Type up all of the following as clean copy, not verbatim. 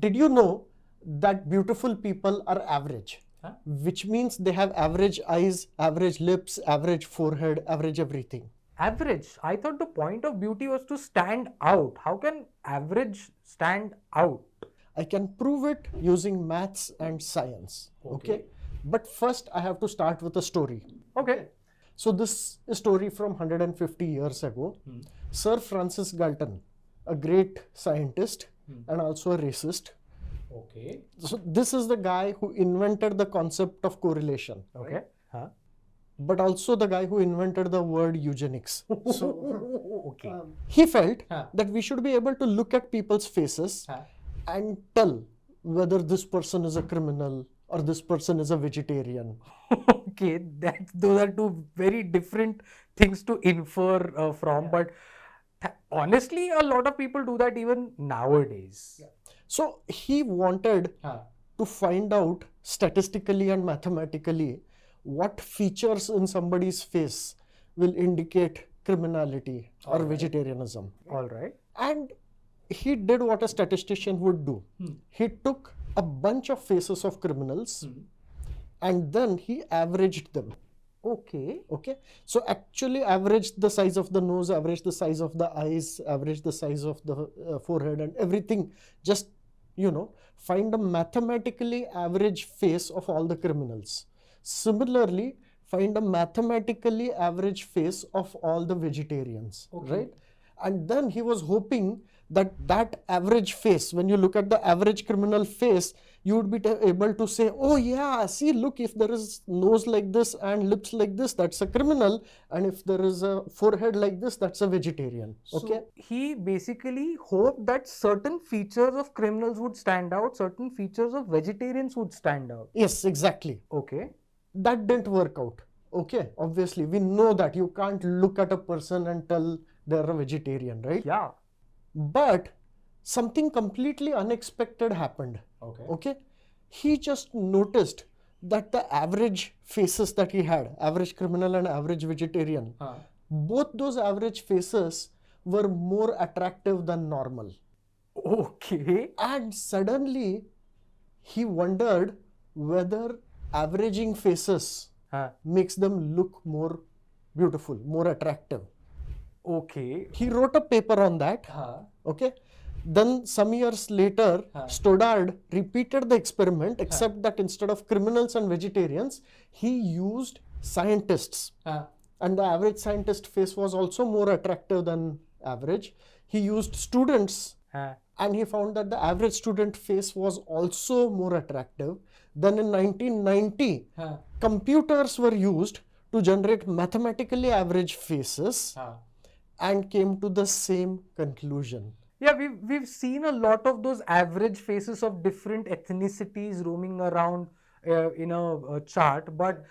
did you know that beautiful people are average? Huh? Which means they have average eyes, average lips, average forehead, average everything. Average? I thought the point of beauty was to stand out. How can average stand out? I can prove it using maths and science. Okay. But first I have to start with a story. Okay. So this is a story from 150 years ago. Sir Francis Galton, a great scientist and also a racist. Okay. So this is the guy who invented the concept of correlation. Okay. Right? Huh? But also the guy who invented the word eugenics. So Okay. he felt that we should be able to look at people's faces and tell whether this person is a criminal or this person is a vegetarian. Okay, those are two very different things to infer from, but honestly, a lot of people do that even nowadays. So he wanted to find out statistically and mathematically what features in somebody's face will indicate criminality or vegetarianism. All right. And he did what a statistician would do. He took a bunch of faces of criminals and then he averaged them. Okay. Okay. So actually averaged the size of the nose, averaged the size of the eyes, averaged the size of the forehead and everything. Just, find a mathematically average face of all the criminals. Similarly, find a mathematically average face of all the vegetarians, right? And then he was hoping that average face, when you look at the average criminal face, you would be able to say, oh yeah, see, look, if there is nose like this and lips like this, that's a criminal. And if there is a forehead like this, that's a vegetarian. Okay. So he basically hoped that certain features of criminals would stand out, certain features of vegetarians would stand out. Yes, exactly. Okay. That didn't work out. Okay. Obviously, we know that you can't look at a person and tell they're a vegetarian, right? Yeah. But something completely unexpected happened. Okay. He just noticed that the average faces that he had, average criminal and average vegetarian, both those average faces were more attractive than normal. Okay. And suddenly he wondered whether averaging faces makes them look more beautiful, more attractive. Okay. He wrote a paper on that. Okay. Then some years later, Stoddard repeated the experiment, except that instead of criminals and vegetarians, he used scientists. And the average scientist face was also more attractive than average. He used students and he found that the average student face was also more attractive. Then in 1990, computers were used to generate mathematically average faces and came to the same conclusion. Yeah, we've seen a lot of those average faces of different ethnicities roaming around in a chart, but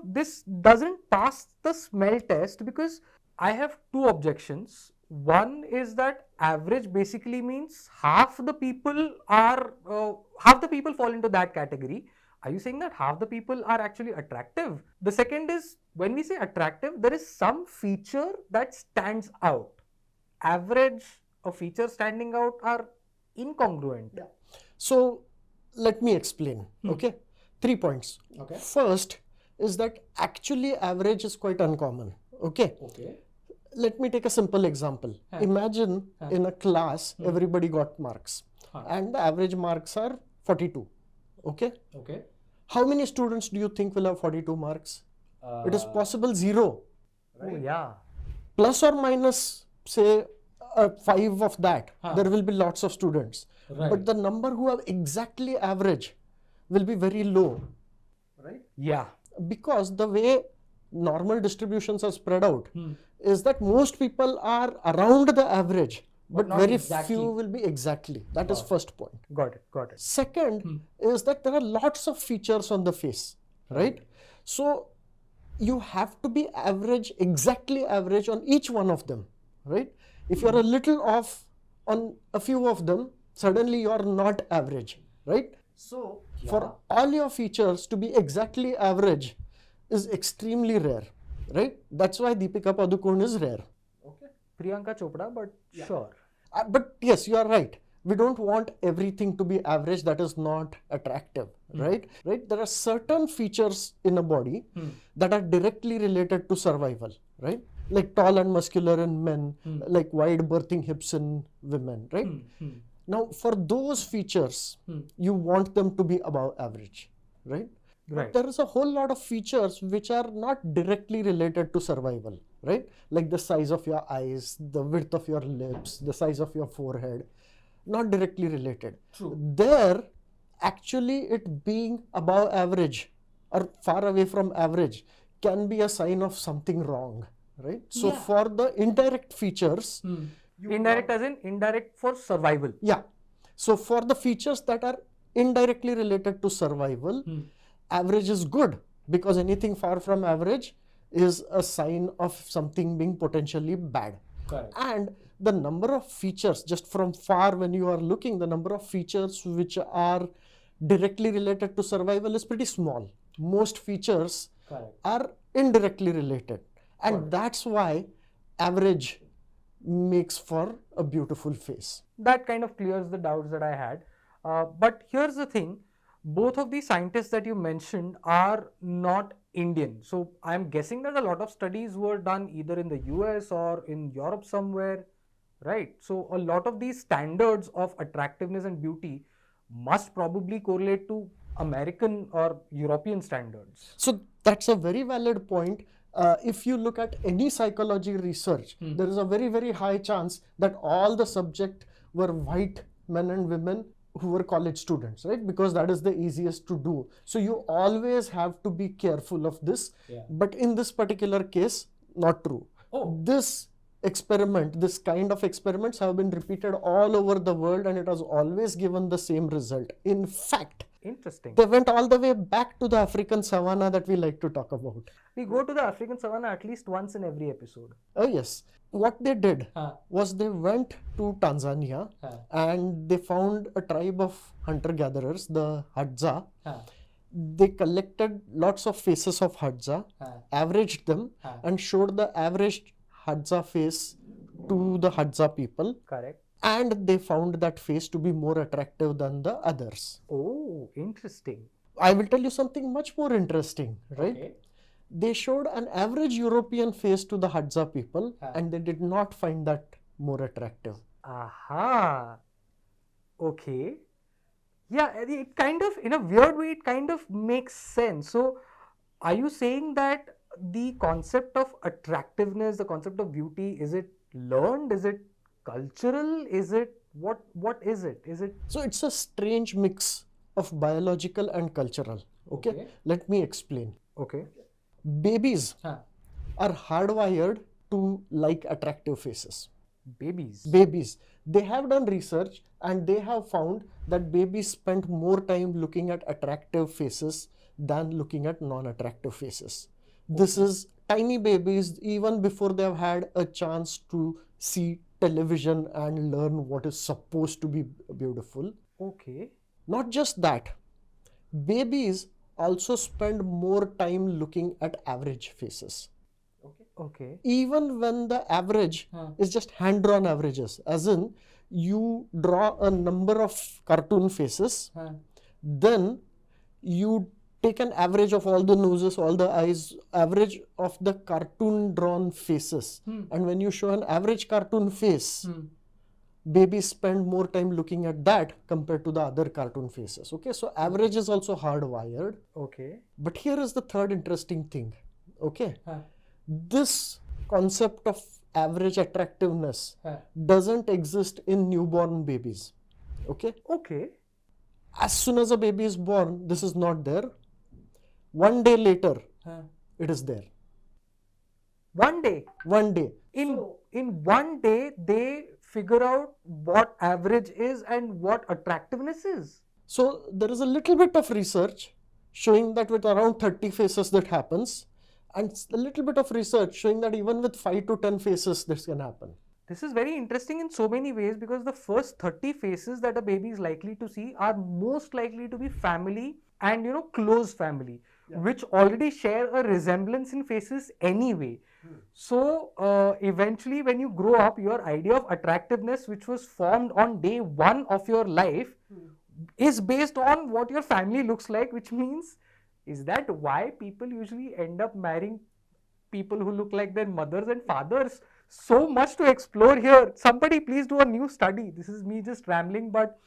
this doesn't pass the smell test because I have two objections. One is that average basically means half the people fall into that category. Are you saying that half the people are actually attractive? The second is, when we say attractive, there is some feature that stands out. Average, a feature standing out are incongruent. Yeah. So let me explain. Okay. 3 points. Okay. First is that actually average is quite uncommon. Okay. Let me take a simple example. Imagine in a class, everybody got marks and the average marks are 42. Okay. How many students do you think will have 42 marks? It is possible 0. Right? Oh, yeah. Plus or minus, say, 5 of that, there will be lots of students. Right. But the number who have exactly average will be very low. Right? Yeah. Because the way normal distributions are spread out is that most people are around the average, but very few will be exactly. That is first point. Got it. Second is that there are lots of features on the face, right? So you have to be average, exactly average on each one of them, right? If you're a little off on a few of them, suddenly you're not average, right? So for all your features to be exactly average is extremely rare, right? That's why Deepika Padukone is rare. Priyanka Chopra, but sure. But yes, you are right. we don't want everything to be average that is not attractive, right? There are certain features in a body that are directly related to survival, right? Like tall and muscular in men, like wide birthing hips in women, right? Now, for those features, you want them to be above average, right? But there is a whole lot of features which are not directly related to survival, right? Like the size of your eyes, the width of your lips, the size of your forehead, not directly related. True. There, actually it being above average or far away from average can be a sign of something wrong, right? So for the indirect features, Indirect as in indirect for survival. yeah. So for the features that are indirectly related to survival, average is good, because anything far from average is a sign of something being potentially bad. Correct. And the number of features, just from far when you are looking, the number of features which are directly related to survival is pretty small. Most features are indirectly related. And that's why average makes for a beautiful face. That kind of clears the doubts that I had. But here's the thing, both of these scientists that you mentioned are not Indian. So I'm guessing that a lot of studies were done either in the US or in Europe somewhere, right? So a lot of these standards of attractiveness and beauty must probably correlate to American or European standards. So that's a very valid point. If you look at any psychology research, there is a very, very high chance that all the subject were white men and women who were college students, right? Because that is the easiest to do. So you always have to be careful of this. But in this particular case, not true. This experiment, this kind of experiments have been repeated all over the world, and it has always given the same result. In fact, interesting. They went all the way back to the African savannah that we like to talk about. We go to the African savannah at least once in every episode. Oh yes. What they did was they went to Tanzania and they found a tribe of hunter-gatherers, the Hadza. They collected lots of faces of Hadza, averaged them, and showed the averaged Hadza face to the Hadza people. Correct. And they found that face to be more attractive than the others. Oh, interesting. I will tell you something much more interesting, right? Okay. They showed an average European face to the Hadza people and they did not find that more attractive. Aha. Okay. Yeah, it kind of, in a weird way, it kind of makes sense. So, are you saying that the concept of attractiveness, the concept of beauty, is it learned? Is it cultural? Is it what is it? Is it? So it's a strange mix of biological and cultural. Okay. Let me explain. Okay. Babies are hardwired to like attractive faces. Babies. They have done research and they have found that babies spend more time looking at attractive faces than looking at non-attractive faces. This is tiny babies, even before they have had a chance to see television and learn what is supposed to be beautiful. Okay. Not just that, babies also spend more time looking at average faces. Okay. Even when the average is just hand-drawn averages, as in you draw a number of cartoon faces, then you take an average of all the noses, all the eyes, average of the cartoon-drawn faces. And when you show an average cartoon face, babies spend more time looking at that compared to the other cartoon faces. Okay, so average is also hardwired. Okay. But here is the third interesting thing. Okay, this concept of average attractiveness doesn't exist in newborn babies. Okay. Okay. As soon as a baby is born, this is not there. One day later, it is there. One day. In 1 day, they figure out what average is and what attractiveness is. So there is a little bit of research showing that with around 30 faces that happens, and a little bit of research showing that even with 5 to 10 faces this can happen. This is very interesting in so many ways, because the first 30 faces that a baby is likely to see are most likely to be family and close family, which already share a resemblance in faces anyway. So eventually, when you grow up, your idea of attractiveness, which was formed on day one of your life, is based on what your family looks like, which means, is that why people usually end up marrying people who look like their mothers and fathers? So much to explore here. Somebody please do a new study. This is me just rambling, but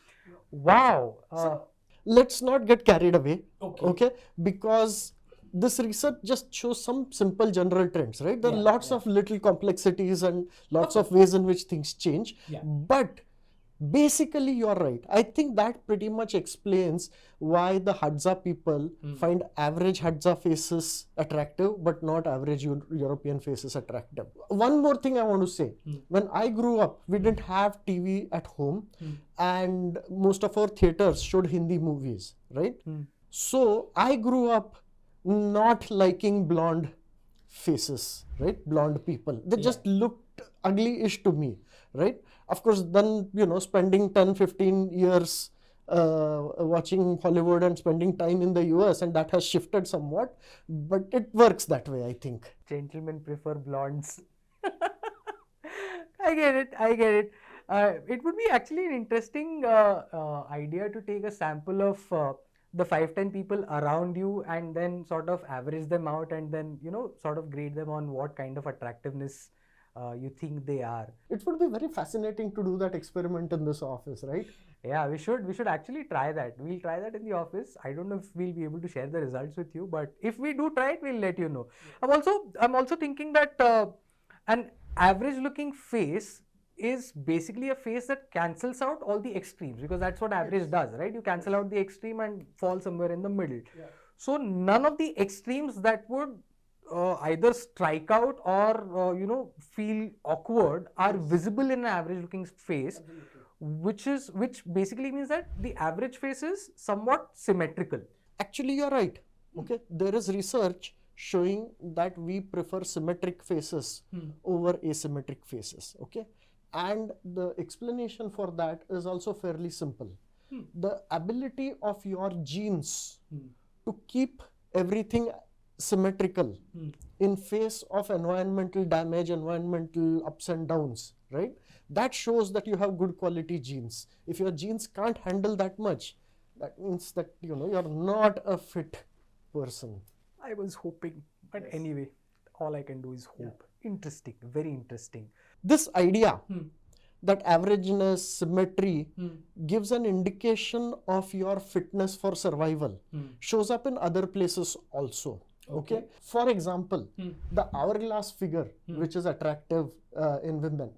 wow. So let's not get carried away, Okay. okay? Because this research just shows some simple general trends, right? There are lots of little complexities and lots of ways in which things change. Yeah. But basically, you're right. I think that pretty much explains why the Hadza people find average Hadza faces attractive, but not average European faces attractive. One more thing I want to say. When I grew up, we didn't have TV at home, and most of our theaters showed Hindi movies, right? So I grew up not liking blonde faces, right? Blonde people. They just looked ugly-ish to me, right? Of course, then, spending 10, 15 years watching Hollywood and spending time in the US, and that has shifted somewhat, but it works that way, I think. Gentlemen prefer blondes. I get it. It would be actually an interesting idea to take a sample of the 5-10 people around you and then sort of average them out and then, sort of grade them on what kind of attractiveness you think they are. It would be very fascinating to do that experiment in this office, right? Yeah, we should actually try that. We'll try that in the office. I don't know if we'll be able to share the results with you, but if we do try it, we'll let you know. I'm also thinking that an average looking face is basically a face that cancels out all the extremes, because that's what average does, right? You cancel out the extreme and fall somewhere in the middle. So none of the extremes that would either strike out or feel awkward are visible in an average looking face, which basically means that the average face is somewhat symmetrical. Actually, you're right. Okay, there is research showing that we prefer symmetric faces over asymmetric faces. Okay, and the explanation for that is also fairly simple. The ability of your genes to keep everything symmetrical in face of environmental damage, environmental ups and downs, right? That shows that you have good quality genes. If your genes can't handle that much, that means that you're not a fit person. I was hoping, but anyway, all I can do is hope. Interesting, very interesting. This idea that averageness, symmetry gives an indication of your fitness for survival shows up in other places also. Okay. For example, the hourglass figure, which is attractive in women,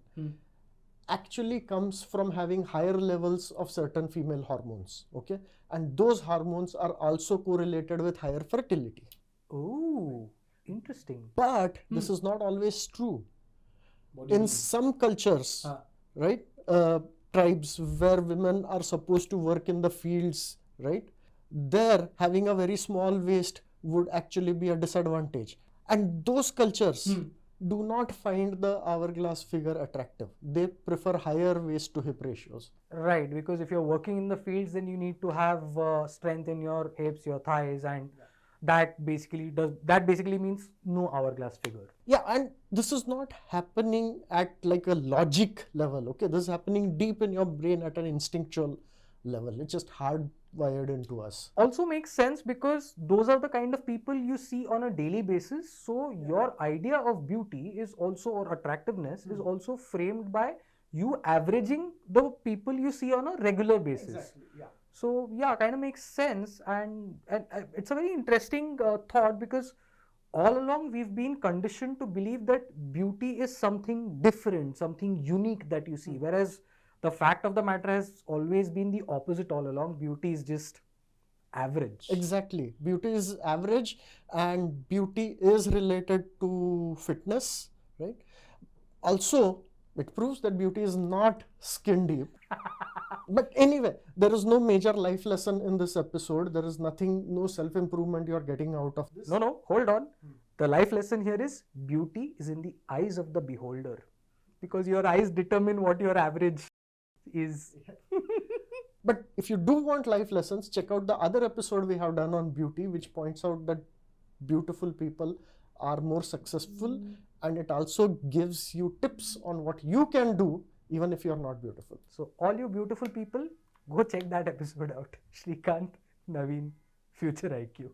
actually comes from having higher levels of certain female hormones. Okay, and those hormones are also correlated with higher fertility. Oh, interesting. But this is not always true. In some cultures, right, tribes where women are supposed to work in the fields, right, there having a very small waist would actually be a disadvantage. And those cultures do not find the hourglass figure attractive. They prefer higher waist to hip ratios. Right, because if you're working in the fields, then you need to have strength in your hips, your thighs, and that basically means no hourglass figure. Yeah, and this is not happening at like a logic level. Okay, this is happening deep in your brain at an instinctual level. It's just hardwired into us. Also makes sense because those are the kind of people you see on a daily basis. So your idea of beauty is also, or attractiveness is also framed by you averaging the people you see on a regular basis. Exactly, yeah. So yeah, kind of makes sense, and it's a very interesting thought, because all along we've been conditioned to believe that beauty is something different, something unique that you see, whereas the fact of the matter has always been the opposite all along. Beauty is just average. Exactly. Beauty is average, and beauty is related to fitness, right? Also, it proves that beauty is not skin deep. But anyway, there is no major life lesson in this episode. There is nothing, no self-improvement you're getting out of this. No, hold on. The life lesson here is beauty is in the eyes of the beholder, because your eyes determine what your average is. But if you do want life lessons, check out the other episode we have done on beauty, which points out that beautiful people are more successful and it also gives you tips on what you can do even if you're not beautiful. So all you beautiful people, go check that episode out. Shrikant, Naveen, Future IQ.